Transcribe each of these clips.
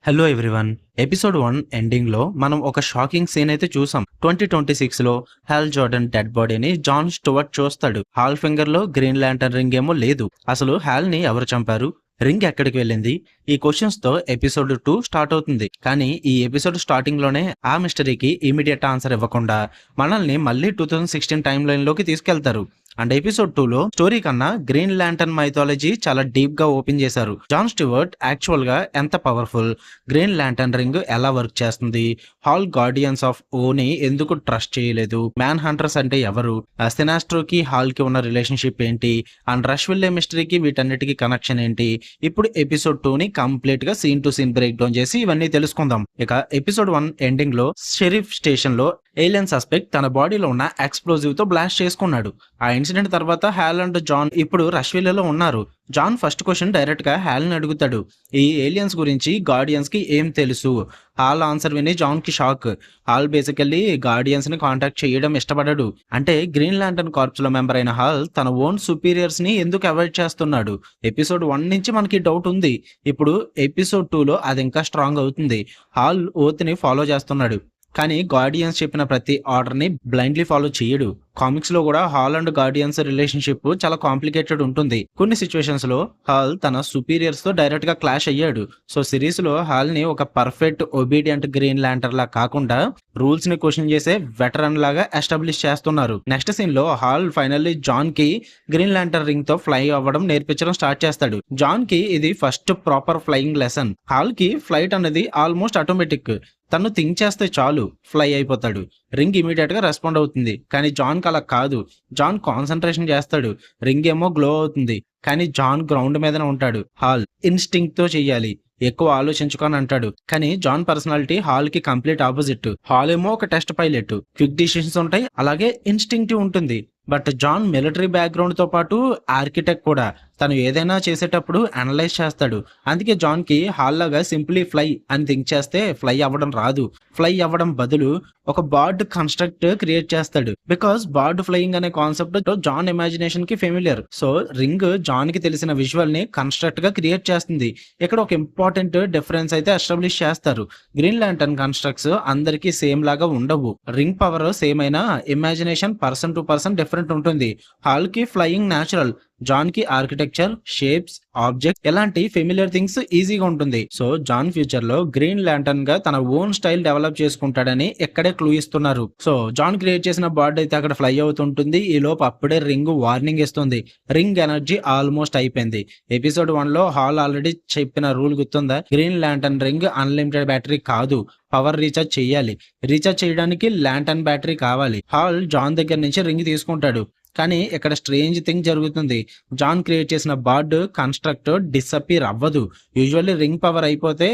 Hello everyone. Episode 1 ending లో మనం ఒక షాకింగ్ సీన్ అయితే చూసాం. 2026 లో హాల్ జోర్డన్ డెడ్ బాడీని జాన్ స్టూవర్ట్ చూస్తాడు. హాల్ ఫింగర్ లో గ్రీన్ ల్యాంటర్న్ రింగ్ ఏమో లేదు. అసలు హాల్ ని ఎవరు చంపారు? రింగ్ ఎక్కడికి వెళ్ళింది? ఈ క్వశ్చన్స్ తో ఎపిసోడ్ 2 స్టార్ట్ అవుతుంది. కానీ ఈ ఎపిసోడ్ స్టార్టింగ్ లోనే ఆ మిస్టరీకి ఇమీడియట్ ఆన్సర్ ఇవ్వకుండా మనల్ని మళ్ళీ 2016 టైమ్ లైన్ లోకి తీసుకెళ్తారు. అండ్ ఎపిసోడ్ 2 లో స్టోరీ కన్నా గ్రీన్ ల్యాంటర్న్ మైథాలజీ చాలా డీప్ గా ఓపెన్ చేశారు. జాన్ స్టూవర్ట్ యాక్చువల్ గా ఎంత పవర్ఫుల్, గ్రీన్ ల్యాంటర్న్ రింగ్ ఎలా వర్క్ చేస్తుంది, హాల్ గార్డియన్స్ ఆఫ్ ఓని ఎందుకు ట్రస్ట్ చేయలేదు, మ్యాన్ హంటర్స్ అంటే ఎవరు, సినాస్ట్రో కి హాల్ కి ఉన్న రిలేషన్షిప్ ఏంటి, అండ్ రష్ విల్లే మిస్టరీకి వీటన్నిటికీ కనెక్షన్ ఏంటి. ఇప్పుడు ఎపిసోడ్ 2 ని కంప్లీట్ గా scene to scene break down చేసి ఇవన్నీ తెలుసుకుందాం. ఇక ఎపిసోడ్ 1 ఎండింగ్ లో షెరీఫ్ స్టేషన్ లో ఏలియన్ సస్పెక్ట్ తన బాడీలో ఉన్న ఎక్స్ప్లోజివ్ తో బ్లాస్ట్ చేసుకున్నాడు. ఆ ఇన్సిడెంట్ తర్వాత హాల్ అండ్ జాన్ ఇప్పుడు రష్విల్లేలో ఉన్నారు. జాన్ ఫస్ట్ క్వశ్చన్ డైరెక్ట్ గా హాల్ ని అడుగుతాడు, ఈ ఏలియన్స్ గురించి గార్డియన్స్ కి ఏం తెలుసు? హాల్ ఆన్సర్ విని జాన్ కి షాక్. హాల్ బేసికల్లీ గార్డియన్స్ ని కాంటాక్ట్ చేయడం ఇష్టపడడు. అంటే గ్రీన్ ల్యాంటర్న్ కార్ప్స్ లో మెంబర్ అయిన హాల్ తన ఓన్ సుపీరియర్స్ ని ఎందుకు అవాయిడ్ చేస్తున్నాడు? ఎపిసోడ్ 1 నుంచి మనకి డౌట్ ఉంది. ఇప్పుడు ఎపిసోడ్ 2 లో అది ఇంకా స్ట్రాంగ్ అవుతుంది. హాల్ ఓత్ ని ఫాలో చేస్తున్నాడు, కానీ గార్డియన్స్ చెప్పిన ప్రతి ఆర్డర్ ని బ్లైండ్లీ ఫాలో చేయడు. కామిక్స్ లో కూడా హాల్ అండ్ గార్డియన్స్ రిలేషన్షిప్ చాలా కాంప్లికేటెడ్ ఉంటుంది. కొన్ని సిచ్యువేషన్స్ లో హాల్ తన సుపీరియర్స్ తో డైరెక్ట్ గా క్లాష్ అయ్యాడు. సో సిరీస్ లో హాల్ ని ఒక పర్ఫెక్ట్ ఒబీడియంట్ గ్రీన్ ల్యాంటర్ లా కాకుండా రూల్స్ ని క్వశ్చన్ చేసే వెటరన్ లాగా ఎస్టాబ్లిష్ చేస్తున్నారు. నెక్స్ట్ సీన్ లో హాల్ ఫైనల్లీ జాన్ కి గ్రీన్ ల్యాంటర్ రింగ్ తో ఫ్లై అవ్వడం నేర్పించడం స్టార్ట్ చేస్తాడు. జాన్ కి ఇది first proper flying lesson. Hall కి ఫ్లైట్ అనేది ఆల్మోస్ట్ ఆటోమేటిక్. తను థింక్ చేస్తే చాలు ఫ్లై అయిపోతాడు. రింగ్ ఇమీడియట్ గా రెస్పాండ్ అవుతుంది. కానీ జాన్ అలా కాదు. జాన్ కాన్సన్ట్రేషన్ చేస్తాడు, రింగ్ ఏమో గ్లో అవుతుంది. కానీ జాన్ గ్రౌండ్ మీదనే ఉంటాడు. హాల్ ఇన్స్టింక్ట్ తో చెయ్యాలి, ఎక్కువ ఆలోచించుకొని అంటాడు. కానీ జాన్ పర్సనాలిటీ హాల్ కి కంప్లీట్ ఆపోజిట్. హాల్ ఏమో ఒక టెస్ట్ పైలట్, క్విక్ డిసిషన్స్ ఉంటాయి, అలాగే ఇన్స్టింక్టివ్ ఉంటుంది. బట్ జాన్ మిలిటరీ బ్యాక్గ్రౌండ్ తో పాటు ఆర్కిటెక్ట్ కూడా. తను ఏదైనా చేసేటప్పుడు అనలైజ్ చేస్తాడు. అందుకే జాన్ కి హాల్ లాగా సింప్లీ ఫ్లై అని థింక్ చేస్తే ఫ్లై అవ్వడం రాదు. ఫ్లై అవ్వడం బదులు ఒక బార్డ్ కన్స్ట్రక్ట్ క్రియేట్ చేస్తాడు. బికాస్ బార్డ్ ఫ్లయింగ్ అనే కాన్సెప్ట్ జాన్ ఇమాజినేషన్ కి ఫెమిలియర్. సో రింగ్ జాన్ కి తెలిసిన విజువల్ ని కన్స్ట్రక్ట్ గా క్రియేట్ చేస్తుంది. ఇక్కడ ఒక ఇంపార్టెంట్ డిఫరెన్స్ అయితే ఎస్టాబ్లిష్ చేస్తారు. గ్రీన్ ల్యాంటర్న్ కన్స్ట్రక్ట్స్ అందరికీ సేమ్ లాగా ఉండవు. రింగ్ పవర్ సేమ్ అయినా imagination person to person different ఉంటుంది. హాల్ కి ఫ్లయింగ్ న్యాచురల్, జాన్ కి ఆర్కిటెక్చర్, షేప్స్, ఆబ్జెక్ట్స్ ఎలాంటి ఫెమిలియర్ థింగ్స్ ఈజీగా ఉంటుంది. సో జాన్ ఫ్యూచర్ లో గ్రీన్ ల్యాంటర్న్ గా తన ఓన్ స్టైల్ డెవలప్ చేసుకుంటాడని ఎక్కడే క్లూ ఇస్తున్నారు. సో జాన్ క్రియేట్ చేసిన బార్డ్ అయితే అక్కడ ఫ్లై అవుతుంటుంది. ఈ లోపు అప్పుడే రింగ్ వార్నింగ్ ఇస్తుంది. రింగ్ ఎనర్జీ ఆల్మోస్ట్ అయిపోయింది. ఎపిసోడ్ 1 లో హాల్ ఆల్రెడీ చెప్పిన రూల్ గుర్తుందా? Green Lantern ring unlimited battery కాదు, పవర్ రీఛార్జ్ చేయాలి. రీఛార్జ్ చేయడానికి ల్యాంటర్న్ బ్యాటరీ కావాలి. హాల్ జాన్ దగ్గర నుంచి రింగ్ తీసుకుంటాడు. కానీ ఇక్కడ స్ట్రేంజ్ థింగ్ జరుగుతుంది. జాన్ క్రియేట్ చేసిన బార్డ్ కన్స్ట్రక్ట్ డిసప్పీర్ అవ్వదు. యూజువల్లీ రింగ్ పవర్ అయిపోతే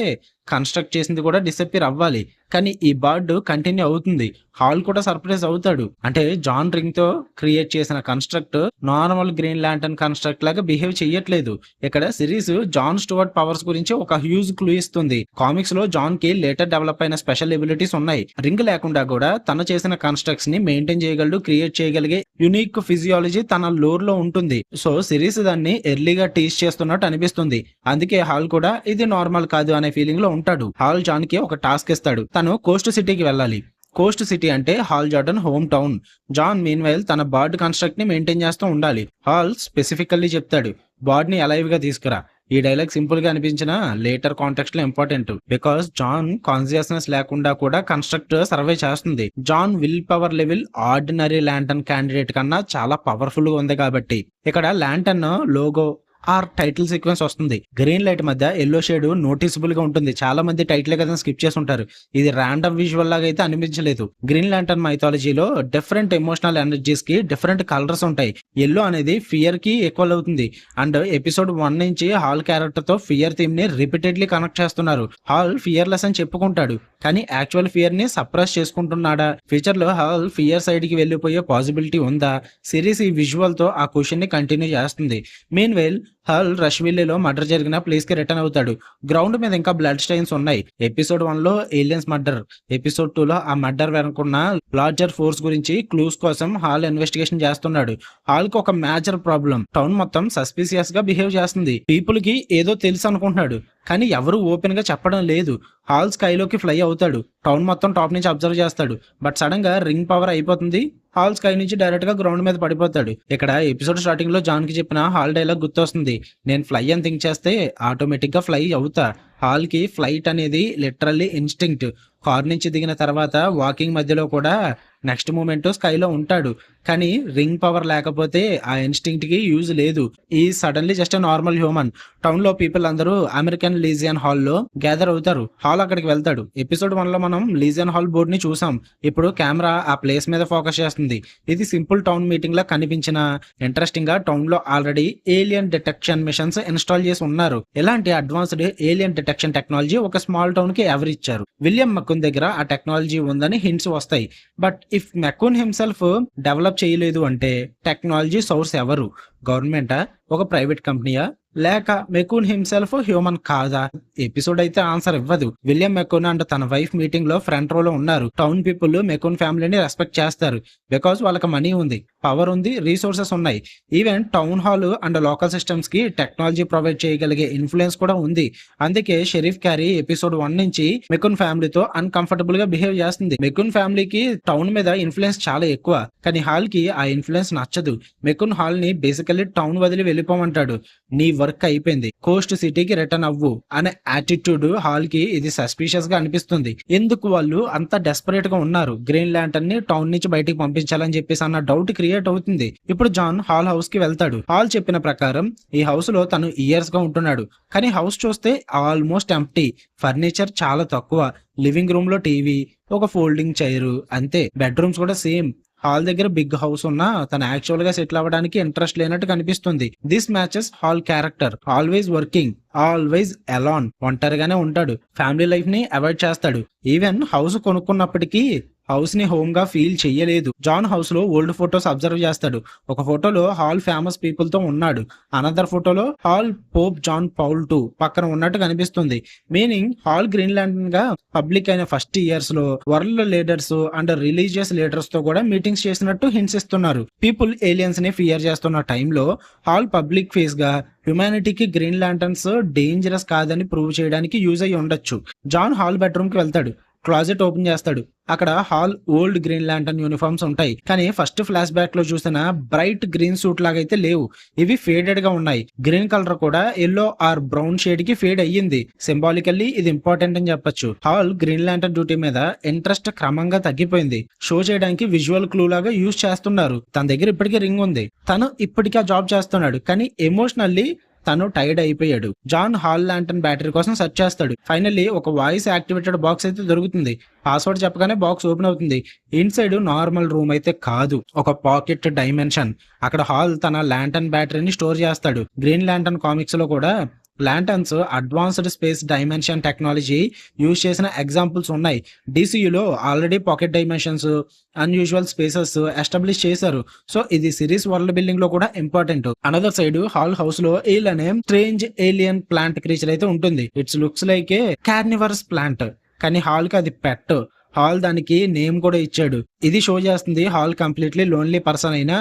కన్స్ట్రక్ట్ చేసింది కూడా డిసప్పీర్ అవ్వాలి. కానీ ఈ బార్డ్ కంటిన్యూ అవుతుంది. హాల్ కూడా సర్ప్రైజ్ అవుతాడు. అంటే జాన్ రింగ్ తో క్రియేట్ చేసిన construct normal green lantern construct లాగా బిహేవ్ చేయట్లేదు. ఇక్కడ సిరీస్ జాన్ స్టూవర్ట్ పవర్స్ గురించి ఒక హ్యూజ్ క్లూ ఇస్తుంది. కామిక్స్ లో జాన్ కి లేటర్ డెవలప్ అయిన స్పెషల్ ఎబిలిటీస్ ఉన్నాయి. రింగ్ లేకుండా కూడా తను చేసిన కన్స్ట్రక్ట్స్ ని మెయింటైన్ చేయగలడు, క్రియేట్ చేయగలిగే యునిక్ ఫిజియాలజీ తన లోర్ లో ఉంటుంది. సో సిరీస్ దాన్ని ఎర్లీగా టీచ్ చేస్తున్నట్టు అనిపిస్తుంది. అందుకే హాల్ కూడా ఇది నార్మల్ కాదు అనే ఫీలింగ్ లో ఉంటాడు. హాల్ జాన్ కి ఒక టాస్క్ ఇస్తాడు. తను కోస్ట్ సిటీకి వెళ్ళాలి. కోస్ట్ సిటీ అంటే Hal Jordan home town. John meanwhile తన బార్డ్ కన్స్ట్రక్ట్ ని మెయింటైన్ చేస్తూ ఉండాలి. హాల్ స్పెసిఫికల్లీ చెప్తాడు, బార్డ్ ని అలైవ్ గా తీసుకురా. ఈ డైలాగ్ సింపుల్ గా అనిపించిన లేటర్ కాంటెక్స్ట్ లో ఇంపార్టెంట్. బికాస్ జాన్ కాన్షియస్నెస్ లేకుండా కూడా కన్స్ట్రక్ట్ సర్వే చేస్తుంది. John willpower level ordinary lantern candidate కన్నా చాలా పవర్ఫుల్ గా ఉంది కాబట్టి ఇక్కడ lantern logo or title sequence వస్తుంది. గ్రీన్ లైట్ మధ్య ఎల్లో షేడ్ నోటీసబుల్ గా ఉంటుంది. చాలా మంది టైటిల్ కదా స్కిప్ చేసి ఉంటారు. ఇది ర్యాండమ్ విజువల్ లాగా అయితే అనిపించలేదు. గ్రీన్ ల్యాంటర్న్ మైథాలజీలో డిఫరెంట్ ఎమోషనల్ ఎనర్జీస్ కి డిఫరెంట్ కలర్స్ ఉంటాయి. ఎల్లో అనేది ఫియర్ కి ఈక్వల్ అవుతుంది. అండ్ ఎపిసోడ్ 1 నుంచి హాల్ క్యారెక్టర్ తో ఫియర్ థీమ్ ని రిపీటెడ్లీ కనెక్ట్ చేస్తున్నారు. హాల్ ఫియర్లెస్ అని చెప్పుకుంటాడు, కానీ యాక్చువల్ ఫియర్ ని సప్రెస్ చేసుకుంటున్నాడా? ఫ్యూచర్ లో హాల్ ఫియర్ సైడ్ కి వెళ్ళిపోయే పాసిబిలిటీ ఉందా? సిరీస్ ఈ విజువల్ తో ఆ క్వశ్చన్ ని కంటిన్యూ చేస్తుంది. మీన్ వైల్ హాల్ రష్విల్లేలో మర్డర్ జరిగిన ప్లేస్ కి రిటర్న్ అవుతాడు. గ్రౌండ్ మీద ఇంకా బ్లడ్ స్టైన్స్ ఉన్నాయి. ఎపిసోడ్ 1 లో ఏలియన్స్ మర్డర్, ఎపిసోడ్ 2 లో ఆ మర్డర్ వెనుకున్న లార్జర్ ఫోర్స్ గురించి క్లూస్ కోసం హాల్ ఇన్వెస్టిగేషన్ చేస్తున్నాడు. హాల్ కి ఒక మేజర్ ప్రాబ్లం, టౌన్ మొత్తం సస్పిసియస్ గా బిహేవ్ చేస్తుంది. పీపుల్ కి ఏదో తెలుసు అనుకుంటున్నాడు, కానీ ఎవరు ఓపెన్ గా చెప్పడం లేదు. హాల్ స్కైలోకి ఫ్లై అవుతాడు, టౌన్ మొత్తం టాప్ నుంచి అబ్జర్వ్ చేస్తాడు. బట్ సడన్ గా రింగ్ పవర్ అయిపోతుంది, హాల్ స్కై నుంచి డైరెక్ట్ గా గ్రౌండ్ మీద పడిపోతాడు. ఇక్కడ ఎపిసోడ్ స్టార్టింగ్ లో జాన్ కి చెప్పిన హాల్ డైలాగ్ గుర్తొస్తుంది. నేను ఫ్లై అని థింక్ చేస్తే ఆటోమేటిక్ గా ఫ్లై అవుతా. హాల్ కి ఫ్లైట్ అనేది లిటరల్లీ ఇన్స్టింక్ట్. కార్ నుంచి దిగిన తర్వాత వాకింగ్ మధ్యలో కూడా నెక్స్ట్ మూమెంట్ స్కైలో ఉంటాడు. కానీ రింగ్ పవర్ లేకపోతే ఆ ఇన్స్టింక్ట్ కి యూజ్ లేదు. ఈ suddenly just normal human. Town లో పీపుల్ అందరూ అమెరికన్ లీజియన్ హాల్ లో గ్యాదర్ అవుతారు. హాల్ అక్కడికి వెళ్తాడు. ఎపిసోడ్ 1 లో మనం లీజియన్ హాల్ బోర్డ్ ని చూసాం. ఇప్పుడు కెమెరా ఆ ప్లేస్ మీద ఫోకస్ చేస్తుంది. ఇది సింపుల్ టౌన్ మీటింగ్ లా కనిపించిన ఇంట్రెస్టింగ్ గా టౌన్ లో already alien detection machines install చేసి ఉన్నారు. ఇలాంటి అడ్వాన్స్డ్ ఏలియన్ డిటెక్షన్ టెక్నాలజీ ఒక స్మాల్ టౌన్ కి ఎవరు ఇచ్చారు? విలియం మక్కున్ దగ్గర ఆ టెక్నాలజీ ఉందని హింట్స్ వస్తాయి. బట్ ఇఫ్ మెక్కున్ హిమ్సెల్ఫ్ డెవలప్ చేయలేదు అంటే టెక్నాలజీ సోర్స్ ఎవరు? గవర్నమెంటా? ఒక ప్రైవేట్ కంపెనీయా? లేక మెకూన్ హిమ్సెల్ఫ్ హ్యూమన్ కాదా? ఎపిసోడ్ అయితే ఆన్సర్ ఇవ్వదు. విలియం మెకూన్ అండ్ తన వైఫ్ మీటింగ్ లో ఫ్రంట్ రోలో ఉన్నారు. టౌన్ పీపుల్ మెకూన్ ఫ్యామిలీని రెస్పెక్ట్ చేస్తారు. బికాస్ వాళ్ళకి మనీ ఉంది, పవర్ ఉంది, రీసోర్సెస్ ఉన్నాయి. Even town hall and local systems కి టెక్నాలజీ ప్రొవైడ్ చేయగలిగే ఇన్ఫ్లుయెన్స్ కూడా ఉంది. అందుకే షెరీఫ్ క్యారీ ఎపిసోడ్ 1 నుంచి మెకూన్ ఫ్యామిలీతో అన్కంఫర్టబుల్ గా బిహేవ్ చేస్తుంది. మెకూన్ ఫ్యామిలీకి టౌన్ మీద ఇన్ఫ్లుయెన్స్ చాలా ఎక్కువ, కానీ హాల్ కి ఆ ఇన్ఫ్లుయెన్స్ నచ్చదు. మెకూన్ హాల్ ని బేసికల్లీ టౌన్ వదిలి వెళ్ళిపోమంటాడు. నీ వర్క్ అయిపోయింది, కోస్ట్ సిటీకి రిటర్న్ అవ్వు అనే యాటిట్యూడ్ హాల్ కి ఇది సస్పీషియస్ గా అనిపిస్తుంది. ఎందుకు వాళ్ళు అంత డెస్పరేట్ గా ఉన్నారు గ్రీన్ ల్యాంటర్న్ ని టౌన్ నుంచి బయటికి పంపించాలని చెప్పేసి అన్న డౌట్ క్రియేట్ అవుతుంది. ఇప్పుడు జాన్ హాల్ హౌస్ కి వెళ్తాడు. హాల్ చెప్పిన ప్రకారం ఈ హౌస్ లో తను ఇయర్స్ గా ఉంటున్నాడు. కానీ హౌస్ చూస్తే ఆల్మోస్ట్ ఎంప్టీ. ఫర్నిచర్ చాలా తక్కువ. లివింగ్ రూమ్ లో టీవీ, ఒక ఫోల్డింగ్ చైర్ అంతే. బెడ్రూమ్స్ కూడా సేమ్. హాల్ దగ్గర బిగ్ హౌస్ ఉన్నా తను యాక్చువల్ గా సెటిల్ అవ్వడానికి ఇంట్రెస్ట్ లేనట్టు కనిపిస్తుంది. This matches Hal character. Always working, always alone. ఒంటరిగానే ఉంటాడు. ఫ్యామిలీ లైఫ్ ని అవాయిడ్ చేస్తాడు. ఈవెన్ హౌస్ కొనుక్కున్నప్పటికీ హౌస్ ని హోమ్ గా ఫీల్ చెయ్యలేదు. జాన్ హౌస్ లో ఓల్డ్ ఫొటోస్ అబ్జర్వ్ చేస్తాడు. ఒక ఫోటోలో హాల్ ఫేమస్ పీపుల్ తో ఉన్నాడు. అనదర్ ఫోటోలో Hal Pope John Paul II పక్కన ఉన్నట్టు కనిపిస్తుంది. మీనింగ్ హాల్ గ్రీన్లాండ్ గా పబ్లిక్ అయిన ఫస్ట్ ఇయర్స్ లో world leaders and religious leaders తో కూడా మీటింగ్స్ చేసినట్టు హింట్స్ ఇస్తున్నారు. పీపుల్ ఏలియన్స్ ని ఫియర్ చేస్తున్న టైంలో హాల్ పబ్లిక్ ఫేస్ గా హ్యుమానిటీకి గ్రీన్ ల్యాంటర్న్స్ డేంజరస్ కాదని ప్రూవ్ చేయడానికి యూజ్ అయ్యి ఉండొచ్చు. జాన్ హాల్ బెడ్రూమ్ కి వెళ్తాడు. క్లాజెట్ ఓపెన్ చేస్తాడు. అక్కడ hall old green lantern uniforms ఉంటాయి. కానీ ఫస్ట్ ఫ్లాష్ బ్యాక్ లో చూసిన బ్రైట్ గ్రీన్ సూట్ లాగైతే లేవు. ఇవి ఫేడెడ్ గా ఉన్నాయి. గ్రీన్ కలర్ కూడా ఎల్లో ఆర్ బ్రౌన్ షేడ్ కి ఫేడ్ అయ్యింది. సింబాలికల్లీ ఇది ఇంపార్టెంట్ అని చెప్పొచ్చు. హాల్ గ్రీన్ ల్యాంటర్న్ డ్యూటీ మీద ఇంట్రెస్ట్ క్రమంగా తగ్గిపోయింది. షో చేయడానికి విజువల్ క్లూ లాగా యూజ్ చేస్తున్నారు. తన దగ్గర ఇప్పటికీ రింగ్ ఉంది. తను ఇప్పటికీ ఆ జాబ్ చేస్తున్నాడు. కానీ ఎమోషనల్లీ తను టైర్డ్ అయిపోయాడు. జాన్ హాల్ ల్యాంటర్న్ బ్యాటరీ కోసం సెర్చ్ చేస్తాడు. ఫైనల్లీ ఒక వాయిస్ యాక్టివేటెడ్ బాక్స్ అయితే దొరుకుతుంది. పాస్వర్డ్ చెప్పగానే బాక్స్ ఓపెన్ అవుతుంది. ఇన్సైడ్ నార్మల్ రూమ్ అయితే కాదు, ఒక పాకెట్ డైమెన్షన్. అక్కడ హాల్ తన ల్యాంటర్న్ బ్యాటరీని స్టోర్ చేస్తాడు. గ్రీన్ ల్యాంటర్న్ కామిక్స్ లో కూడా lanterns advanced space dimension technology use చేసిన ఎగ్జాంపుల్స్ ఉన్నాయి. డీసీయూలో already pocket dimensions, unusual spaces establish చేశారు. సో ఇది సిరీస్ వరల్డ్ బిల్డింగ్ లో కూడా important. Another side hall house లో ఏల్ అనే స్ట్రేంజ్ ఏలియన్ ప్లాంట్ క్రీచర్ అయితే ఉంటుంది. It's looks like A carnivores plant, కానీ హాల్ కి అది పెట్. హాల్ దానికి నేమ్ కూడా ఇచ్చాడు. ఇది షో చేస్తుంది హాల్ కంప్లీట్లీ లోన్లీ పర్సన్ అయినా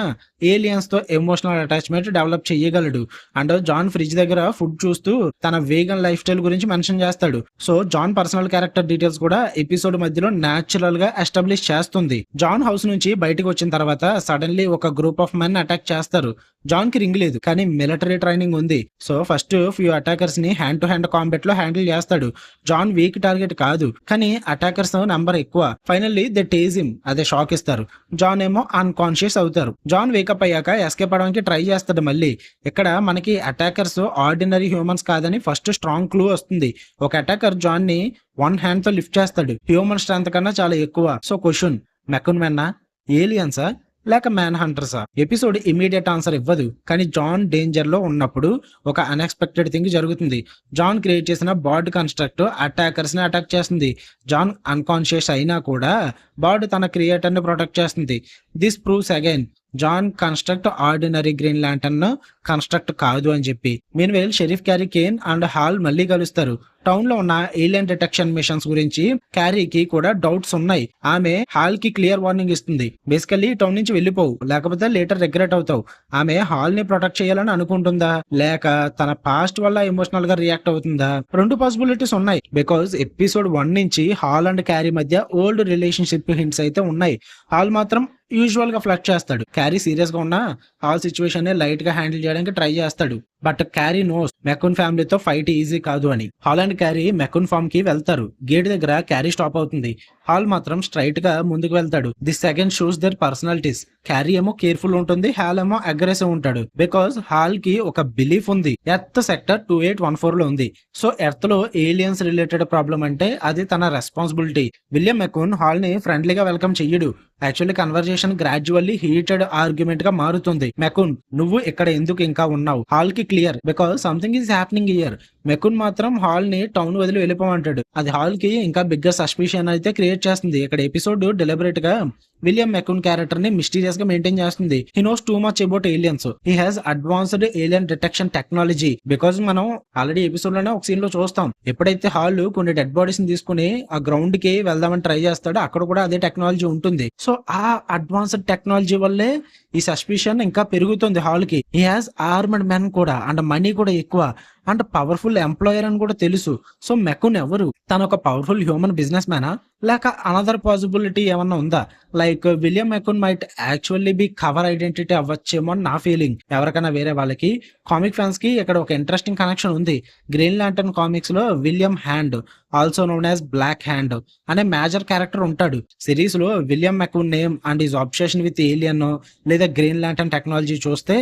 ఏలియన్స్ తో ఎమోషనల్ అటాచ్మెంట్ డెవలప్ చేయగలడు. అండ్ జాన్ ఫ్రిడ్జ్ దగ్గర ఫుడ్ చూస్తూ తన వేగన్ లైఫ్ స్టైల్ గురించి మెన్షన్ చేస్తాడు. So John personal character details కూడా ఎపిసోడ్ మధ్యలో న్యాచురల్ గా ఎస్టాబ్లిష్ చేస్తుంది. జాన్ హౌస్ నుంచి బయటకు వచ్చిన తర్వాత సడన్లీ ఒక గ్రూప్ ఆఫ్ మెన్ అటాక్ చేస్తారు. జాన్ కి రింగ్ లేదు, కానీ మిలిటరీ ట్రైనింగ్ ఉంది. సో ఫస్ట్ ఫ్యూ అటాకర్స్ ని హ్యాండ్ టు హ్యాండ్ కాంబాట్ లో హ్యాండిల్ చేస్తాడు. జాన్ వీక్ టార్గెట్ కాదు, కానీ అటాకర్స్ నంబర్ ఎక్కువ. ఫైనల్లీ దే టేజ్ హిమ్, అదే షాక్ ఇస్తారు. జాన్ ఏమో అన్కాన్షియస్ అవుతారు. జాన్ వేకప్ అయ్యాక ఎస్కేప్ అవడానికి ట్రై చేస్తాడు. మళ్ళీ ఇక్కడ మనకి అటాకర్స్ ఆర్డినరీ హ్యూమన్స్ కాదని ఫస్ట్ స్ట్రాంగ్ క్లూ వస్తుంది. ఒక అటాకర్ జాన్ ని 1 హ్యాండ్ తో లిఫ్ట్ చేస్తాడు. హ్యూమన్ స్ట్రెంత్ కన్నా చాలా ఎక్కువ. సో క్వశ్చన్, మెకన్ మెన్నా, ఏలియన్సా లేక మ్యాన్ హంటర్సా? ఎపిసోడ్ ఇమీడియట్ ఆన్సర్ ఇవ్వదు, కానీ జాన్ డేంజర్ లో ఉన్నప్పుడు ఒక అన్ఎక్స్పెక్టెడ్ థింగ్ జరుగుతుంది. జాన్ క్రియేట్ చేసిన బార్డ్ కన్స్ట్రక్ట్ అటాకర్స్ ని అటాక్ చేస్తుంది. జాన్ అన్కాన్షియస్ అయినా కూడా బార్డ్ తన క్రియేటర్ ని ప్రొటెక్ట్ చేస్తుంది. This proves again John construct ordinary green lantern construct కాదు అని చెప్పి. Meanwhile sheriff Carrie Kane and Hal మళ్ళీ కలుస్తారు. టౌన్ లో ఉన్న ఏలియన్ డిటెక్షన్ మిషన్స్ గురించి క్యారీకి కూడా డౌట్స్ ఉన్నాయి. ఆమె హాల్ కి క్లియర్ వార్నింగ్ ఇస్తుంది, బేసికల్లీ టౌన్ నుంచి వెళ్ళిపోవు, లేకపోతే లేటర్ రిగ్రెట్ అవుతావు. ఆమె హాల్ ని ప్రొటెక్ట్ చేయాలని అనుకుంటుందా, లేక తన పాస్ట్ వల్ల ఎమోషనల్ గా రియాక్ట్ అవుతుందా? రెండు పాసిబిలిటీస్ ఉన్నాయి. బికాస్ ఎపిసోడ్ 1 నుంచి హాల్ అండ్ క్యారీ మధ్య ఓల్డ్ రిలేషన్షిప్ హింట్స్ అయితే ఉన్నాయి. హాల్ మాత్రం యూజువల్ గా ఫ్లడ్ చేస్తాడు. క్యారీ సీరియస్ గా ఉన్నా హాల్ సిచ్యువేషన్ ని లైట్ గా హ్యాండిల్ చేయడానికి ట్రై చేస్తాడు. బట్ క్యారీ నోస్ మెకున్ ఫ్యామిలీతో ఫైట్ ఈజీ కాదు అని. Hal and Carrie McCune farm కి వెళ్తారు. గేట్ దగ్గర క్యారీ స్టాప్ అవుతుంది. హాల్ మాత్రం స్ట్రైట్ గా ముందుకు వెళ్తాడు. This second shows their personalities. Carrie ఏమో కేర్ఫుల్ ఉంటుంది, హాల్ ఏమో అగ్రెసివ్ ఉంటాడు. బికాస్ హాల్ కి ఒక బిలీఫ్ ఉంది, ఎర్త్ సెక్టర్ 2814 లో ఉంది. సో ఎర్త్ లో ఏలియన్స్ రిలేటెడ్ ప్రాబ్లం అంటే అది తన రెస్పాన్సిబిలిటీ. విలియం మెకున్ హాల్ ని ఫ్రెండ్లీగా వెల్కమ్ చెయ్యడు. Actually conversation gradually heated argument గా మారుతుంది. మెకున్, నువ్వు ఇక్కడ ఎందుకు ఇంకా ఉన్నావు? హాల్ కి clear, because something is happening here. Macon మాత్రం హాల్ ని టౌన్ వదిలి వెళ్ళిపోమంటాడు. అది హాల్ కి ఇంకా బిగ్గర్ సస్పిషన్ అయితే క్రియేట్ చేస్తుంది. ఇక్కడ ఎపిసోడ్ డెలిబరేట్ గా విలియం మెకున్ క్యారెక్టర్ ని మిస్టీరియస్ గా మెయింటైన్ చేస్తుంది. He knows too much about aliens. He has advanced alien detection technology. Because మనం ఆల్రెడీ ఎపిసోడ్ లోనే ఒక సీన్ లో చూస్తాం, ఎప్పుడైతే హాల్ కొన్ని డెడ్ బాడీస్ ని తీసుకుని ఆ గ్రౌండ్ కి వెళ్దామని ట్రై చేస్తాడో అక్కడ కూడా అదే టెక్నాలజీ ఉంటుంది. సో ఆ అడ్వాన్స్డ్ టెక్నాలజీ వల్లే ఈ సస్పిషన్ ఇంకా పెరుగుతుంది హాల్ కి. హీ హాస్ ఆర్మ్డ్ మెన్ కూడా అండ్ మనీ కూడా ఎక్కువ అండ్ పవర్ఫుల్ ఎంప్లాయర్ అని కూడా తెలుసు. సో మెకున్ ఎవరు? తను ఒక పవర్ఫుల్ హ్యూమన్ బిజినెస్ మ్యానా, లేక అనదర్ పాసిబిలిటీ ఏమన్నా ఉందా? Like William Macon might actually be cover identity అవ్వచ్చేమో అని నా ఫీలింగ్. ఎవరికైనా వేరే వాళ్ళకి, కామిక్ ఫ్యాన్స్ కి ఇక్కడ ఒక ఇంట్రెస్టింగ్ కనెక్షన్ ఉంది. గ్రీన్ లాంటర్న్ కామిక్స్ లో William Hand, also known as Black Hand అనే మేజర్ క్యారెక్టర్ ఉంటాడు. సిరీస్ లో William Macon name and is obsession with alien లేదా గ్రీన్ లాంటర్న్ టెక్నాలజీ చూస్తే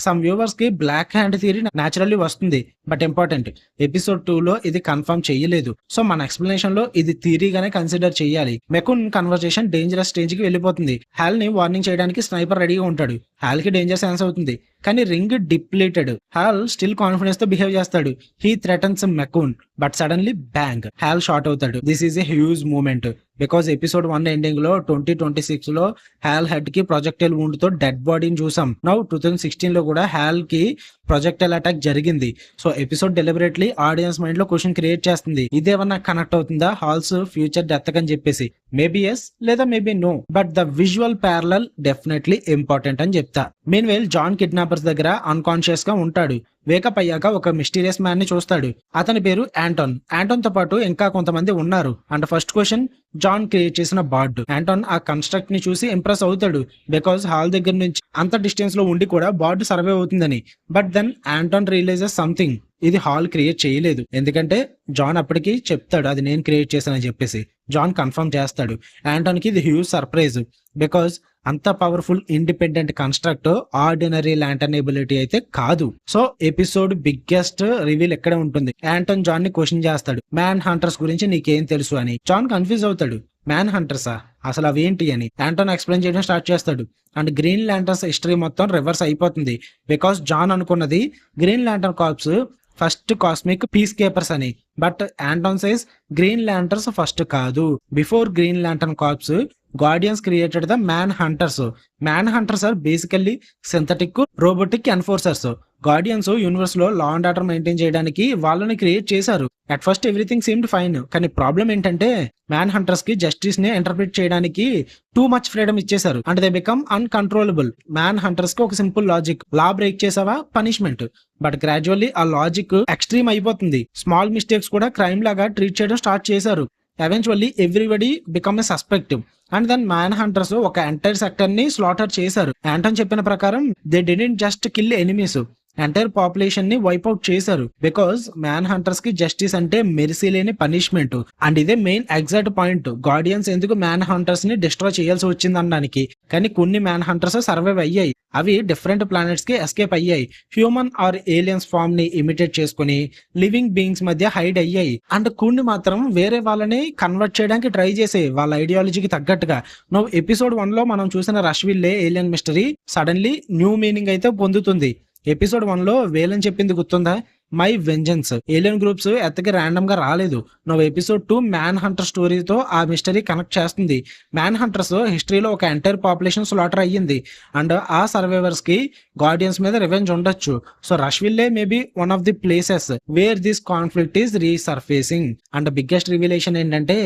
సమ్ వ్యూవర్స్ కి బ్లాక్ హ్యాండ్ థియరీ నేచురల్లీ వస్తుంది. But important, episode 2 లో ఇది కన్ఫర్మ్ చేయలేదు. సో మన ఎక్స్ప్లెనేషన్ లో ఇది థియరీగానే కన్సిడర్ చేయాలి. మెకున్ కన్వర్జేషన్ డేంజరస్ స్టేజ్ కి వెళ్ళిపోతుంది. హాల్ ని వార్నింగ్ చేయడానికి స్నైపర్ రెడీగా ఉంటాడు. హాల్ కి డేంజర్ సెన్స్ అవుతుంది, కానీ ring depleted. Hal still confidence తో బిహేవ్ చేస్తాడు. He threatens Macon, but suddenly bang, Hal shot అవుతాడు. This is a huge moment. Because episode 1 ending లో 2026 లో హాల్ హెడ్ కి ప్రొజెక్టైల్ వూండ్ తో డెడ్ బాడీని చూసాం. నౌ 2016 లో కూడా హాల్ కి ప్రొజెక్టైల్ అటాక్ జరిగింది. So episode deliberately audience mind లో క్వశ్చన్ క్రియేట్ చేస్తుంది, ఇదేమన్నా కనెక్ట్ అవుతుందా హాల్స్ ఫ్యూచర్ డెత్ అని చెప్పేసి. మేబీ ఎస్ లేదా maybe no, but the visual parallel definitely important అని చెప్తా. మీన్ వైల్ జాన్ కిడ్నాపర్స్ దగ్గర అన్కాన్షియస్ గా ఉంటాడు. వేకప్ అయ్యాక ఒక మిస్టీరియస్ మ్యాన్ ని చూస్తాడు. అతని పేరు యాంటోన్. యాంటోన్ తో పాటు ఇంకా కొంతమంది ఉన్నారు. And first question, John create చేసిన బార్డ్. యాంటోన్ ఆ కన్స్ట్రక్ట్ ని చూసి ఇంప్రెస్ అవుతాడు, బికాస్ హాల్ దగ్గర నుంచి అంత డిస్టెన్స్ లో ఉండి కూడా బార్డ్ సర్వే అవుతుందని. But then Anton realises something, ఇది హాల్ క్రియేట్ చేయలేదు. ఎందుకంటే జాన్ అప్పటికి చెప్తాడు అది నేను క్రియేట్ చేశానని చెప్పేసి. జాన్ కన్ఫర్మ్ చేస్తాడు. యాంటోన్ కి ఇది హ్యూజ్ సర్ప్రైజ్, బికాస్ అంత powerful independent construct ordinary lantern ability అయితే కాదు. సో ఎపిసోడ్ బిగ్గెస్ట్ రివీల్ ఎక్కడే ఉంటుంది. యాంటోన్ జాన్ ని క్వశ్చన్ చేస్తాడు, మ్యాన్ హంటర్స్ గురించి నీకేం తెలుసు అని. జాన్ కన్ఫ్యూజ్ అవుతాడు, మ్యాన్ హంటర్సా, అసలు అవేంటి అని. యాంటోన్ ఎక్స్ప్లెయిన్ చేయడం స్టార్ట్ చేస్తాడు. అండ్ గ్రీన్ ల్యాంటర్స్ హిస్టరీ మొత్తం రివర్స్ అయిపోతుంది. బికాస్ జాన్ అనుకున్నది Green lantern Corps first cosmic peacekeepers అని. But Anton says Green Lanterns first కాదు. Before Green lantern Corps Guardians created the Manhunters. Manhunters are basically synthetic robotic enforcers. Guardians universe లో law and order maintain చేయడానికి వాళ్ళని create చేశారు. At first everything seemed fine, కానీ problem ఏంటంటే Manhunters కి justice ని interpret చేయడానికి too much freedom ఇచ్చేశారు and they become uncontrollable. Manhunters కి ఒక సింపుల్ లాజిక్, లా బ్రేక్ చేసావా పనిష్మెంట్. బట్ గ్రాడ్యువల్లీ ఆ లాజిక్ ఎక్స్ట్రీమ్ అయిపోతుంది. స్మాల్ మిస్టేక్స్ కూడా క్రైమ్ లాగా ట్రీట్ చేయడం స్టార్ట్ చేశారు. Eventually everybody become a suspect. And then Manhunters ఒక ఎంటైర్ సెక్టర్ ని స్లాటర్ చేశారు. యాంటన్ చెప్పిన ప్రకారం they didn't just kill enemies, entire population ని వైప్అవుట్ చేశారు. బికాస్ మ్యాన్ హంటర్స్ కి జస్టిస్ అంటే మెరిసీ లేని పనిష్మెంట్. అండ్ ఇదే మెయిన్ ఎగ్జాక్ట్ పాయింట్, గార్డియన్స్ ఎందుకు మ్యాన్ హంటర్స్ ని డిస్ట్రాయ్ చేయాల్సి వచ్చింది అనడానికి. కానీ కొన్ని మ్యాన్ హంటర్స్ సర్వైవ్ అయ్యాయి. అవి డిఫరెంట్ ప్లానెట్స్ కి ఎస్కేప్ అయ్యాయి. హ్యూమన్ ఆర్ ఏలియన్స్ ఫామ్ ని ఇమిటేట్ చేసుకుని లివింగ్ బీయింగ్స్ మధ్య హైడ్ అయ్యాయి. అండ్ కొన్ని మాత్రం వేరే వాళ్ళని కన్వర్ట్ చేయడానికి ట్రై చేసే వాళ్ళ ఐడియాలజీకి తగ్గట్టుగా. నో ఎపిసోడ్ 1 లో మనం చూసిన Rushville alien mystery suddenly new meaning అయితే పొందుతుంది. ఎపిసోడ్ 1 లో వేలని చెప్పింది గుర్తుందా? My vengeance. ఏలియన్ గ్రూప్స్ ఎత్తకి ర్యాండమ్ గా రాలేదు. నో ఎపిసోడ్ 2 మ్యాన్ హంటర్ స్టోరీతో ఆ మిస్టరీ కనెక్ట్ చేస్తుంది. మ్యాన్ హంటర్స్ హిస్టరీలో ఒక ఎంటైర్ పాపులేషన్ స్లాటర్ అయ్యింది అండ్ ఆ సర్వైవర్స్ కి గార్డియన్స్ మీద రివెంజ్ ఉండొచ్చు. So Rushville maybe one of the places where this conflict is resurfacing. And biggest revelation ఏంటంటే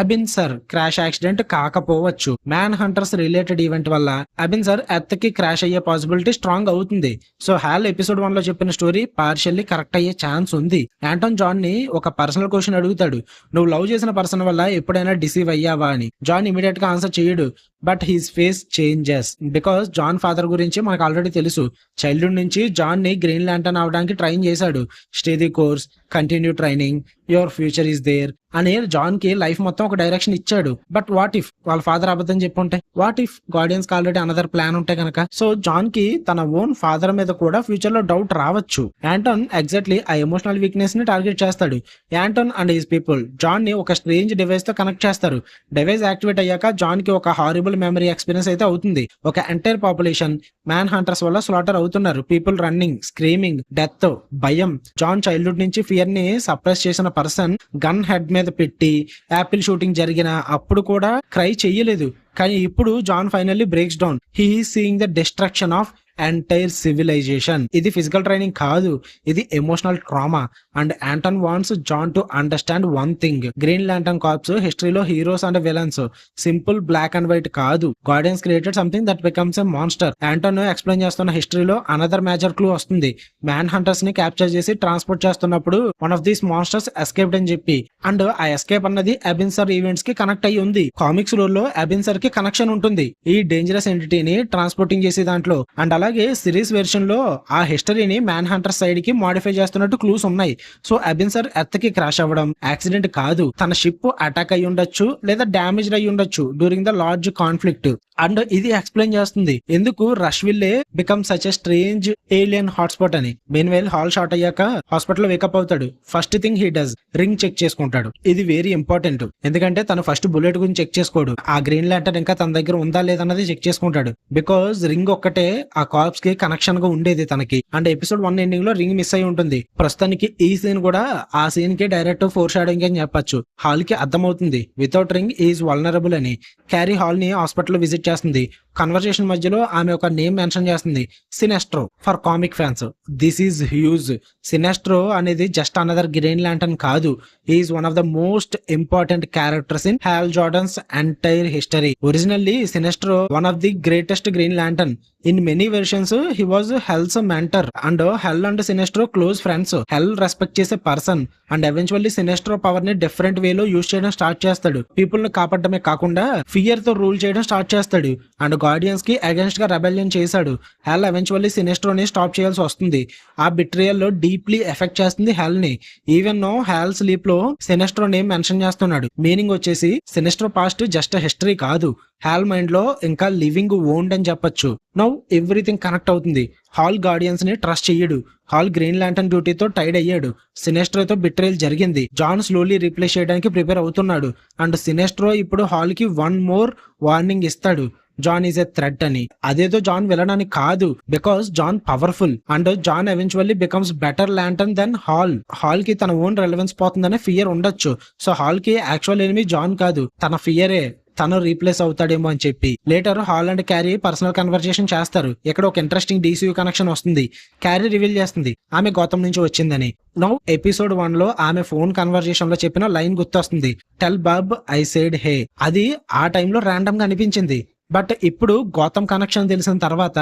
అబిన్సర్ క్రాష్ యాక్సిడెంట్ కాకపోవచ్చు. మ్యాన్ హంటర్స్ రిలేటెడ్ ఈవెంట్ వల్ల అబిన్సర్ ఎర్త్ కి క్రాష్ అయ్యే పాసిబిలిటీ స్ట్రాంగ్ అవుతుంది. సో హాల్ ఎపిసోడ్ 1 లో చెప్పిన స్టోరీ పార్షియల్లీ కరెక్ట్ అయ్యే chance ఉంది. యాంటన్ జాన్ ని ఒక పర్సనల్ క్వశ్చన్ అడుగుతాడు, నువ్వు లవ్ చేసిన పర్సన్ వల్ల ఎప్పుడైనా డిసీవ్ అయ్యావా అని. జాన్ ఇమీడియట్ గా ఆన్సర్ చేయడు, but his face changes because John father గురించి మనకు ఆల్రెడీ తెలుసు. చైల్డ్హుడ్ నుంచి జాన్ ని గ్రీన్ ల్యాంటర్న్ అవడానికి ట్రైన్ చేశాడు. Stay the course, continue training, your future is there అని జాన్ కి లైఫ్ మొత్తం ఒక డైరెక్షన్ ఇచ్చాడు. బట్ వాట్ ఇఫ్ వాళ్ళ ఫాదర్ అబద్ధం చెప్పుంటే, వాట్ ఇఫ్ గార్డియన్స్ కి ఆల్రెడీ అనదర్ ప్లాన్ ఉంటే కనుక. సో జాన్ కి తన ఓన్ ఫాదర్ మీద కూడా ఫ్యూచర్ లో డౌట్ రావచ్చు. యాంటన్ ఎగ్జాక్ట్లీ ఆ ఎమోషనల్ వీక్నెస్ ని టార్గెట్ చేస్తాడు. యాంటన్ అండ్ హిస్ పీపుల్ జాన్ ని ఒక స్ట్రేంజ్ డివైస్ తో కనెక్ట్ చేస్తారు. డివైస్ యాక్టివేట్ అయ్యాక జాన్ కి ఒక హారిబుల్ మెమరీ ఎక్స్పీరియన్స్ అయితే అవుతుంది. ఒక ఎంటైర్ పాపులేషన్ మ్యాన్ హంటర్స్ వల్ల స్లాటర్ అవుతున్నారు. పీపుల్ రన్నింగ్, స్క్రీమింగ్, డెత్, భయం. జాన్ చైల్డ్హుడ్ నుంచి ఫియర్ ని సప్రెస్ చేసిన పర్సన్ గన్ హెడ్ మీద పెట్టి యాపిల్ షూటింగ్ జరిగిన అప్పుడు కూడా క్రై చెయ్యలేదు. కానీ ఇప్పుడు John finally breaks down. He is seeing the destruction of entire civilization. ఇది ఫిజికల్ ట్రైనింగ్ కాదు, ఇది emotional trauma. And Anton wants John to understand one thing, Green lantern Corps హిస్టరీలో heroes and villains simple black and white కాదు. Guardians created something that becomes a monster. Anton explain చేస్తున్న హిస్టరీలో another major clue వస్తుంది. Man hunters ని capture చేసి transport చేస్తున్నప్పుడు one of these monsters escaped అని చెప్పి. అండ్ ఆ ఎస్కేప్ అన్నది అబిన్సర్ ఈవెంట్స్ కి కనెక్ట్ అయ్యి ఉంది. కామిక్స్ లో అబిన్సర్ కి కనెక్షన్ ఉంటుంది ఈ డేంజరస్ ఎంటిటీని ట్రాన్స్పోర్టింగ్ చేసే దాంట్లో. అండ్ అలాగే సిరీస్ వెర్షన్ లో ఆ హిస్టరీని మ్యాన్ హంటర్ సైడ్ కి మోడిఫై చేస్తున్నట్టు క్లూస్ ఉన్నాయి. సో అబిన్సర్ ఎర్త్ కి క్రాష్ అవ్వడం యాక్సిడెంట్ కాదు, తన షిప్ అటాక్ అయి ఉండొచ్చు లేదా డామేజ్ అయి ఉండొచ్చు during the large conflict. And ఇది ఎక్స్ప్లెయిన్ చేస్తుంది ఎందుకు Rushville become such a strange alien hotspot అని. మెయిన్వైల్ హాల్ షాట్ అయ్యాక హాస్పిటల్ వేకప్ అవుతాడు. First thing he does ring check చేసుకుంటాడు. ఇది వెరీ ఇంపార్టెంట్, ఎందుకంటే తను ఫస్ట్ బుల్లెట్ గురించి చెక్ చేసుకోడు, ఆ గ్రీన్ ల్యాంటర్న్ ఇంకా తన దగ్గర ఉందా లేదన్నది చెక్ చేసుకుంటాడు. బికాస్ రింగ్ ఒక్కటే ఆ కార్ప్స్ కి కనెక్షన్ గా ఉండేది తనకి. అండ్ ఎపిసోడ్ 1 ఎండింగ్ లో రింగ్ మిస్ అయి ఉంటుంది. ప్రస్తుతానికి ఈ సీన్ కూడా ఆ సీన్ కి డైరెక్ట్ ఫోర్ షాడోయింగ్ అని చెప్పొచ్చు. హాల్ కి అర్థమవుతుంది వితౌట్ రింగ్ ఈజ్ వల్నరబుల్ అని. క్యారీ హాల్ ని హాస్పిటల్ విజిట్ చేస్తుంది. కన్వర్సేషన్ మధ్యలో ఆమె ఒక నేమ్ మెన్షన్ చేస్తుంది, Sinestro. For comic fans this is huge. Sinestro అనేది జస్ట్ అనదర్ గ్రీన్ ల్యాంటర్న్ కాదు, is one of the most important characters in Hal Jordan's entire history. Originally Sinestro one of the greatest Green Lantern. In many versions he was Hal's mentor and Hal and Sinestro close friends. Hell respect చేసే person and eventually సినెస్ట్రో power ని different వేలో use చేయడం start చేస్తాడు. People ని కాపాడమే కాకుండా fear తో rule చేయడం start చేస్తాడు. అండ్ గార్డియన్స్ కి అగేన్స్ట్ గా రెబెలియన్ చేశాడు. హెల్ ఎవెన్చువల్లీ సినెస్ట్రోని స్టాప్ చేయాల్సి వస్తుంది. ఆ బిట్రియల్ లో డీప్లీ ఎఫెక్ట్ చేస్తుంది హెల్ ని. ఈవెన్ నో హెల్ స్లీప్ లో సినెస్ట్రో నేమ్ మెన్షన్ చేస్తున్నాడు. మీనింగ్ వచ్చేసి సినెస్ట్రో పాస్ట్ జస్ట్ హిస్టరీ కాదు, హాల్ మైండ్ లో ఇంకా లివింగ్ ఓన్డ్ అని చెప్పొచ్చు. నౌ ఎవ్రీథింగ్ కనెక్ట్ అవుతుంది. హాల్ గార్డియన్స్ ని ట్రస్ట్ చెయ్యడు. హాల్ గ్రీన్ ల్యాంటర్న్ డ్యూటీతో టైడ్ అయ్యాడు. సినెస్ట్రోతో బిట్రేల్ జరిగింది. జాన్ స్లోలీ రీప్లేస్ చేయడానికి ప్రిపేర్ అవుతున్నాడు. అండ్ సినెస్ట్రో ఇప్పుడు హాల్ కి వన్ మోర్ వార్నింగ్ ఇస్తాడు, జాన్ ఈజ్ ఎ థ్రెట్ అని. అదేదో జాన్ వెళ్ళడానికి కాదు, because John powerful and John eventually becomes better lantern than Hal. Hal కి తన ఓన్ రెలవెన్స్ పోతుందనే ఫియర్ ఉండొచ్చు. సో హాల్ కి యాక్చువల్ ఎనిమీ జాన్ కాదు, తన ఫియరే. తను రీప్లేస్ అవుతాడేమో అని చెప్పి. Later Hal and Carrie personal conversation చేస్తారు. ఇక్కడ ఒక ఇంట్రెస్టింగ్ DCU కనెక్షన్ వస్తుంది. క్యారీ రివీల్ చేస్తుంది ఆమె గౌతమ్ నుంచి వచ్చిందని. నౌ ఎపిసోడ్ 1 లో ఆమె ఫోన్ కన్వర్సేషన్ లో చెప్పిన లైన్ గుర్తొస్తుంది, టెల్ బాబ్ ఐ సెడ్ హే. అది ఆ టైంలో ర్యాండమ్ గా అనిపించింది. బట్ ఇప్పుడు గౌతమ్ కనెక్షన్ తెలిసిన తర్వాత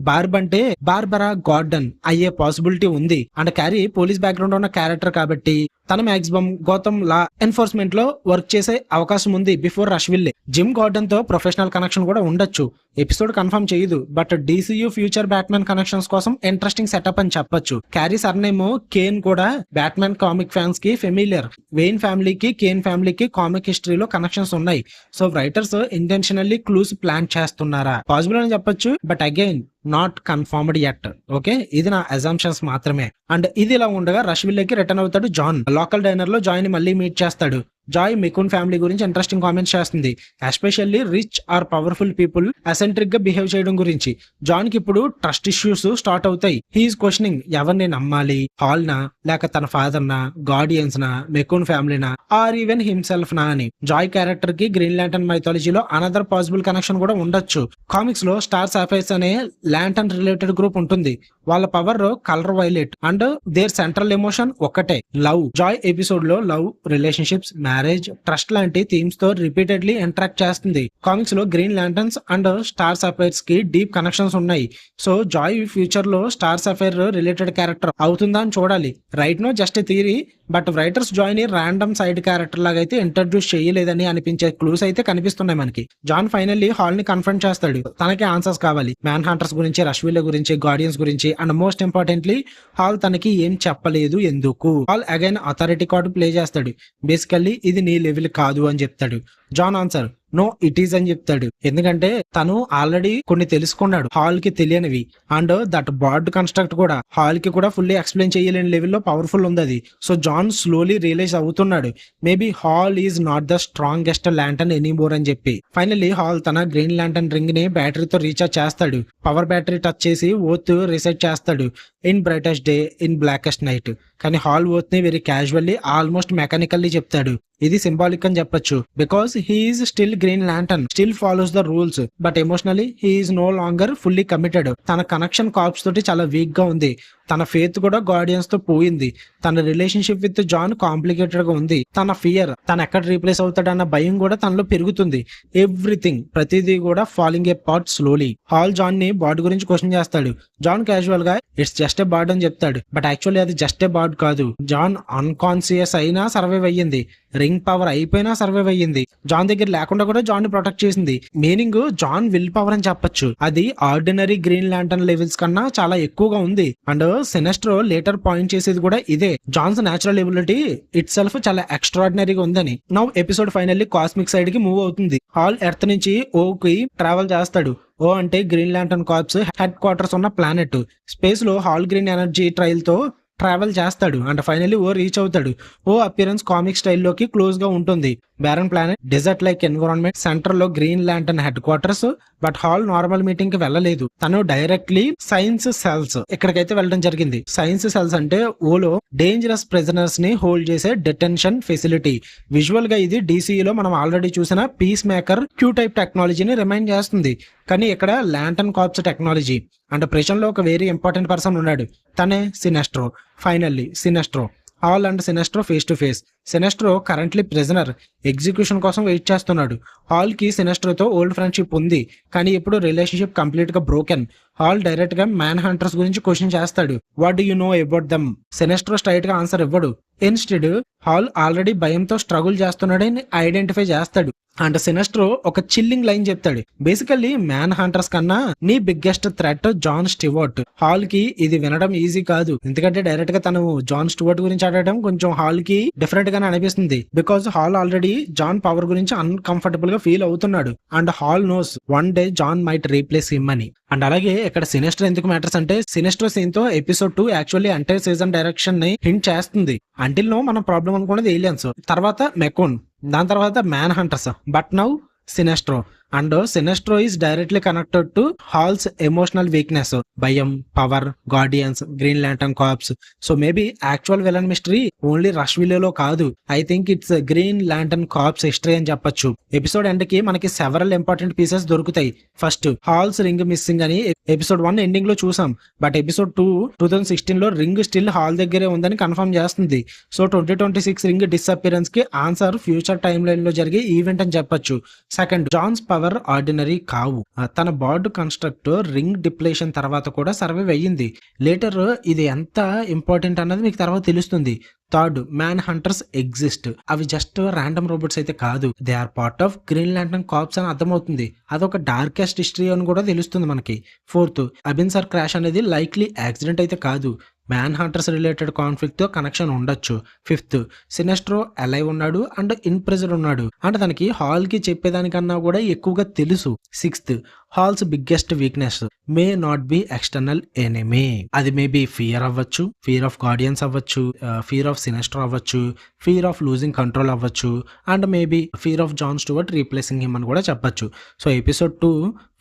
బార్బ్ అంటే బార్బరా గార్డన్ అయ్యే పాసిబిలిటీ ఉంది. అండ్ క్యారీ పోలీస్ బ్యాక్గ్రౌండ్ ఉన్న క్యారెక్టర్ కాబట్టి తన మాక్సిమం గౌతమ్ లా ఎన్ఫోర్స్మెంట్ లో వర్క్ చేసే అవకాశం ఉంది బిఫోర్ రష్విల్లే. జిమ్ గార్డన్ తో ప్రొఫెషనల్ కనెక్షన్ కూడా ఉండొచ్చు. ఎపిసోడ్ కన్ఫర్మ్ చేయదు, but DCU future batsmen connections కోసం ఇంట్రెస్టింగ్ సెటప్ అని చెప్పొచ్చు. క్యారీ సర్నేమ్ కేన్ కూడా బ్యాట్మెన్ కామిక్ ఫ్యాన్స్ కి ఫెమిలియర్. వెయిన్ ఫ్యామిలీకి కేన్ ఫ్యామిలీకి కామిక్ హిస్టరీలో కనెక్షన్స్ ఉన్నాయి. So writers intentionally clues plan చేస్తున్నారా? పాసిబుల్ అని చెప్పొచ్చు, but again not confirmed yet. Okay, ఇది నా అజంప్షన్స్ మాత్రమే. అండ్ ఇది ఇలా ఉండగా రష్విల్లేకి రిటర్న్ అవుతాడు జాన్. లోకల్ డైనర్ లో జాయ్ ని మళ్ళీ మీట్ చేస్తాడు. జాయ్ మెకూన్ ఫ్యామిలీ గురించి ఇంట్రెస్టింగ్ కామెంట్స్ చేస్తుంది, especially rich or powerful people eccentric గా బిహేవ్ చేయడం గురించి. జాన్ కి ఇప్పుడు ట్రస్ట్ ఇష్యూస్ స్టార్ట్ అవుతాయి. హీఈస్ క్వశ్చనింగ్ ఎవరిని నమ్మాలి, హాల్ నా లేక తన ఫాదర్ నా, గార్డియన్స్ నా, మెకూన్ ఫ్యామిలీనా ఆర్ ఈవెన్ హిమ్సెల్ఫ్ నా అని. జాయ్ క్యారెక్టర్ కి గ్రీన్ ల్యాంటర్న్ మైథాలజీలో అనదర్ పాసిబుల్ కనెక్షన్ కూడా ఉండొచ్చు. కామిక్స్ లో స్టార్ సాఫైర్స్ అనే ల్యాంటర్న్ రిలేటెడ్ గ్రూప్ ఉంటుంది. వాళ్ళ power colour violet and their central emotion ఒక్కటే, లవ్. జాయ్ ఎపిసోడ్ లో లవ్, రిలేషన్షిప్స్, మ్యారేజ్, ట్రస్ట్ లాంటి థీమ్స్ తో రిపీటెడ్లీ ఇంటరాక్ట్ చేస్తుంది. కామిక్స్ లో green lanterns and star sapphires కి డీప్ కనెక్షన్స్ ఉన్నాయి. సో జాయ్ ఫ్యూచర్ లో స్టార్ సాఫైర్ రిలేటెడ్ క్యారెక్టర్ అవుతుందా అని చూడాలి. Right no just theory, but writers Joy ని ర్యాండమ్ సైడ్ క్యారెక్టర్ లాగా అయితే ఇంట్రడ్యూస్ చేయలేదని అనిపించే క్లూస్ అయితే కనిపిస్తున్నాయి మనకి. జాన్ ఫైనల్లీ హాల్ ని కన్ఫ్రంట్ చేస్తాడు. తనకి ఆన్సర్స్ కావాలి, మ్యాన్ హంటర్స్ గురించి, రష్విల్ల గురించి, గార్డియన్స్ గురించి, అండ్ మోస్ట్ ఇంపార్టెంట్లీ హాల్ తనకి ఏం చెప్పలేదు ఎందుకు. Hal again authority card play చేస్తాడు. బేసికల్లీ ఇది నీ లెవెల్ కాదు అని చెప్తాడు. John answer no it is అని చెప్తాడు. ఎందుకంటే తను ఆల్రెడీ కొన్ని తెలుసుకున్నాడు హాల్ కి తెలియనివి, అండ్ దట్ బార్డ్ కన్స్ట్రక్ట్ కూడా హాల్ కి కూడా ఫుల్లీ ఎక్స్ప్లెయిన్ చేయలేని లెవెల్లో పవర్ఫుల్ ఉంది అది. సో జాన్ స్లోలీ రియలైజ్ అవుతున్నాడు maybe Hal is not the strongest lantern anymore అని చెప్పి. ఫైనల్లీ హాల్ తన గ్రీన్ ల్యాంటర్న్ రింగ్ ని బ్యాటరీతో రీఛార్జ్ చేస్తాడు. పవర్ బ్యాటరీ టచ్ చేసి ఓత్ రీసెట్ చేస్తాడు. In brightest day, in blackest night. కానీ హాల్ ఓత్ ని వెరీ క్యాజువల్లీ, ఆల్మోస్ట్ మెకానికల్లీ చెప్తాడు. ఇది సింబాలిక్ అని చెప్పొచ్చు, because he's still green lantern, still follows the rules, but emotionally he's no longer fully committed. తన connection Corps తోటి చాలా week గా ఉంది. తన ఫేత్ కూడా గార్డియన్స్ తో పోయింది. తన రిలేషన్షిప్ విత్ జాన్ కాంప్లికేటెడ్ గా ఉంది. తన ఫియర్, తను ఎక్కడ రీప్లేస్ అవుతాడన్న భయం కూడా తనలో పెరుగుతుంది. ఎవ్రీథింగ్, ప్రతిదీ కూడా ఫాలింగ్ ఏ పార్ట్ స్లోలీ. హాల్ జాన్ ని బాడ్ గురించి క్వశ్చన్ చేస్తాడు. జాన్ క్యాజువల్ గా ఇట్స్ జస్ట్ ఏ బాడ్ అని చెప్తాడు, బట్ యాక్చువల్లీ అది జస్ట్ ఏ బాడ్ కాదు. జాన్ అన్కాన్షియస్ అయినా సర్వైవ్ అయ్యింది, రింగ్ పవర్ అయిపోయినా సర్వైవ్ అయ్యింది. జాన్ దగ్గర లేకుండా కూడా జాన్ ని ప్రొటెక్ట్ చేసింది. మీనింగ్ జాన్ విల్ పవర్ అని చెప్పొచ్చు. అది ఆర్డినరీ గ్రీన్ ల్యాంటర్న్ లెవెల్స్ కన్నా చాలా ఎక్కువగా ఉంది. అండ్ సినెస్ట్రో లేటర్ పాయింట్ చేసేది కూడా ఇదే, John's natural ability itself చాలా ఎక్స్ట్రాడినరీగా ఉందని. Now episode finally cosmic side కి మూవ్ అవుతుంది. హాల్ ఎర్త్ నుంచి ఓ కి ట్రావెల్ చేస్తాడు. ఓ అంటే Green lantern Corps headquarters ఉన్న ప్లానెట్. స్పేస్ లో హాల్ గ్రీన్ ఎనర్జీ ట్రైల్ తో ట్రావెల్ చేస్తాడు అండ్ ఫైనల్లీ ఓ రీచ్ అవుతాడు. ఓ అపియరెన్స్ కామిక్ స్టైల్లోకి క్లోజ్ గా ఉంటుంది. Barren planet, desert like environment, center లో Green Lantern headquarters. But hall normal meeting కి వెళ్ళలేదు. తను డైరెక్ట్లీ సైన్స్ సెల్స్ ఇక్కడికైతే వెళ్ళడం జరిగింది. సైన్స్ సెల్స్ అంటే ఓలో డేంజరస్ ప్రిజనర్స్ ని హోల్డ్ చేసే డిటెన్షన్ ఫెసిలిటీ. విజువల్ గా ఇది డీసీలో మనం ఆల్రెడీ చూసిన పీస్ మేకర్ క్యూ టైప్ టెక్నాలజీని రిమైండ్ చేస్తుంది. కానీ ఇక్కడ lantern Corps technology. And prison లో ఒక వెరీ ఇంపార్టెంట్ పర్సన్ ఉన్నాడు, తనే Sinestro. Finally Sinestro, Hal and Sinestro face to face. Sinestro currently prisoner, execution కోసం వెయిట్ చేస్తున్నాడు. హాల్ కి సినెస్ట్రోతో ఓల్డ్ ఫ్రెండ్షిప్ ఉంది, కానీ ఇప్పుడు రిలేషన్షిప్ కంప్లీట్ గా బ్రోకెన్. హాల్ డైరెక్ట్ గా మ్యాన్ హంటర్స్ గురించి క్వశ్చన్ చేస్తాడు. What do you know about them? Sinestro straight గా ఆన్సర్ ఇవ్వడు. ఇన్స్టెడ్ హాల్ ఆల్రెడీ భయంతో స్ట్రగుల్ చేస్తున్నాడని ఐడెంటిఫై చేస్తాడు. అండ్ సినెస్ట్రో ఒక చిల్లింగ్ లైన్ చెప్తాడు. బేసికల్లీ మ్యాన్ హంటర్స్ కన్నా నీ biggest threat John Stewart. Hal కి ఇది వినడం ఈజీ కాదు, ఎందుకంటే డైరెక్ట్ గా తను జాన్ స్టివర్ట్ గురించి అడగడం కొంచెం హాల్ కి డిఫరెంట్ గానే అనిపిస్తుంది. Because Hal already John power గురించి అన్కంఫర్టబుల్ గా ఫీల్ అవుతున్నాడు. And Hal knows one day John might replace him అని. అండ్ అలాగే ఇక్కడ సినెస్ట్రో ఎందుకు మ్యాటర్స్ అంటే, సినెస్ట్రో సీన్ తో episode 2 actually entire season direction ని హింట్ చేస్తుంది. అంటిల్ నో మనం ప్రాబ్లం అనుకున్నది ఏలియన్స్, తర్వాత మెకోన్, దాని తర్వాత Manhunters, but now Sinestro. And Sinestro is directly connected to Hal's emotional weakness, భయం, power, guardians, green lantern Corps. So maybe actual villain mystery only రష్విల్లో కాదు, I think it's Green lantern Corps history అని చెప్పొచ్చు. Episode end కి మనకి several important pieces దొరుకుతాయి. First Hal's ring missing అని episode 1 ending లో చూసాం, బట్ ఎపిసోడ్ 2 2016 లో రింగ్ స్టిల్ హాల్ దగ్గరే ఉందని కన్ఫర్మ్ చేస్తుంది. సో 2026 రింగ్ డిస్అపిరెన్స్ కి ఆన్సర్ ఫ్యూచర్ టైమ్ లైన్ లో జరిగే ఈవెంట్ అని చెప్పొచ్చు. సెకండ్, జాన్స్ పవర్ ఆర్డినరీ కావు. తన బార్డ్ కన్స్ట్రక్ట్ రింగ్ డిప్లేషన్ తర్వాత కూడా సర్వైవ్ అయ్యింది. లేటర్ ఇది ఎంత ఇంపార్టెంట్ అన్నది మీకు తర్వాత తెలుస్తుంది. Third, man hunters exist. అవి జస్ట్ ర్యాండమ్ రోబోట్స్ అయితే కాదు, they are part of green lantern Corps అని అర్థమవుతుంది. అదొక డార్కెస్ట్ హిస్టరీ అని కూడా తెలుస్తుంది మనకి. ఫోర్త్, అబిన్సర్ క్రాష్ అనేది లైక్లీ యాక్సిడెంట్ అయితే కాదు, మ్యాన్ హంటర్స్ రిలేటెడ్ కాన్ఫ్లిక్ట్ తో కనెక్షన్ ఉండొచ్చు. 5th సినెస్ట్రో అలైవ్ ఉన్నాడు అండ్ ఇన్ ప్రెజర్ ఉన్నాడు అంటే తనకి హాల్ కి చెప్పేదానికన్నా కూడా ఎక్కువగా తెలుసు. 6th Hal's biggest weakness may not be external enemy. అది మేబీ ఫియర్ అవ్వచ్చు, ఫియర్ ఆఫ్ గార్డియన్స్ అవ్వచ్చు, ఫియర్ ఆఫ్ సినెస్ట్రో అవ్వచ్చు, ఫియర్ ఆఫ్ లూజింగ్ కంట్రోల్ అవ్వచ్చు and maybe fear of John Stewart replacing him అని కూడా చెప్పొచ్చు. సో ఎపిసోడ్ 2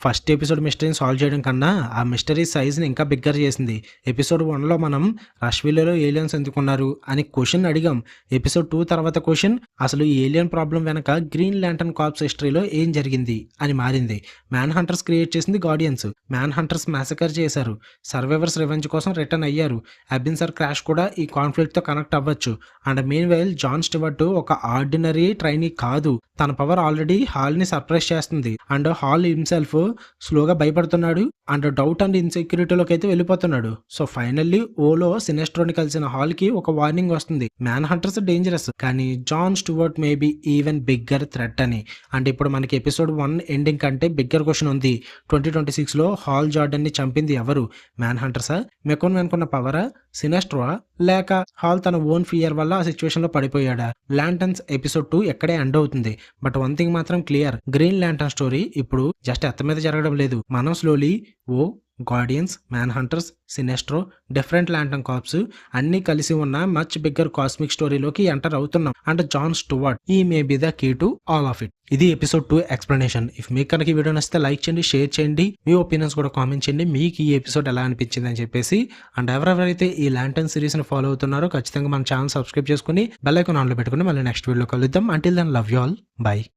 ఫస్ట్ ఎపిసోడ్ మిస్టరీని solve చేయడం కన్నా ఆ మిస్టరీ సైజ్ని ఇంకా బిగ్గర్ చేసింది. ఎపిసోడ్ 1లో మనం రష్విల్లేలో ఏలియన్స్ ఎందుకున్నారు అని క్వశ్చన్ అడిగాం. ఎపిసోడ్ 2 తర్వాత క్వశ్చన్ అసలు ఈ ఏలియన్ ప్రాబ్లం వెనక గ్రీన్ ల్యాంటర్న్ కార్ప్స్ హిస్టరీలో ఏం జరిగింది అని మారింది. మ్యాన్ హంటర్స్ క్రియేట్ చేసింది గార్డియన్స్, మ్యాన్ హంటర్స్ మ్యాసకర్ చేశారు, సర్వైవర్స్ రివెంజ్ కోసం రిటర్న్ అయ్యారు. అబిన్సర్ క్రాష్ కూడా ఈ కాన్ఫ్లిక్ట్ తో కనెక్ట్ అవ్వచ్చు. అండ్ మీన్ వైల్ జాన్ స్టివర్ట్ ఒక ఆర్డినరీ ట్రైనీ కాదు, తన పవర్ ఆల్రెడీ హాల్ ని సర్ప్రైజ్ చేస్తుంది అండ్ హాల్ హిమ్సెల్ఫ్ స్లోగా భయపడుతున్నాడు అండ్ డౌట్ అండ్ ఇన్సెక్యూరిటీలోకి అయితే వెళ్ళిపోతున్నాడు. సో ఫైనల్లీ ఓలో సినెస్ట్రోని కలిసిన హాల్ కి ఒక వార్నింగ్ వస్తుంది, మ్యాన్ హంటర్స్ డేంజరస్ కానీ John Stewart maybe even bigger threat అని. అండ్ ఇప్పుడు మనకి ఎపిసోడ్ 1 ఎండింగ్ కంటే బిగ్గర్ క్వశ్చన్ ఉంది. 2026లో హాల్ జార్డన్ ని చంపింది ఎవరు? మ్యాన్ హంటర్సా, మెకోన్ వెనుకున్న పవరా, సినెస్ట్రోవా, లేక హాల్ తన ఓన్ ఫియర్ వల్ల ఆ సిచ్యువేషన్ లో పడిపోయాడా? ల్యాంటన్స్ ఎపిసోడ్ 2 ఎక్కడే ఎండ్ అవుతుంది. బట్ వన్ థింగ్ మాత్రం క్లియర్, గ్రీన్ ల్యాంటన్ స్టోరీ ఇప్పుడు జస్ట్ ఎత్త మీద జరగడం లేదు. మనం slowly Guardians, Manhunters, Sinestro, different Lantern Corps అన్ని కలిసి ఉన్న మచ్ బిగ్గర్ కాస్మిక్ స్టోరీలోకి ఎంటర్ అవుతున్నాం అండ్ జాన్ స్టూవర్ట్ ఈ may be the key to all of it. ఇది ఎపిసోడ్ 2 ఎక్స్ప్లెనేషన్. ఇఫ్ మీకు కనుక ఈ వీడియో నచ్చితే లైక్ చేయండి, షేర్ చేయండి, మీ ఒపీనియన్స్ కూడా కామెంట్ చేయండి, మీకు ఈ ఎపిసోడ్ ఎలా అనిపించింది అని చెప్పేసి. అండ్ ఎవరెవరైతే ఈ ల్యాంటన్ సిరీస్ ని ఫాలో అవుతున్నారో ఖచ్చితంగా మన ఛానల్ సబ్స్క్రైబ్ చేసుకుని బెల్ ఐకాన్ ఆన్ లో పెట్టుకుని మళ్ళీ నెక్స్ట్ వీడియోలో కలుద్దాం. Until then love you all, by.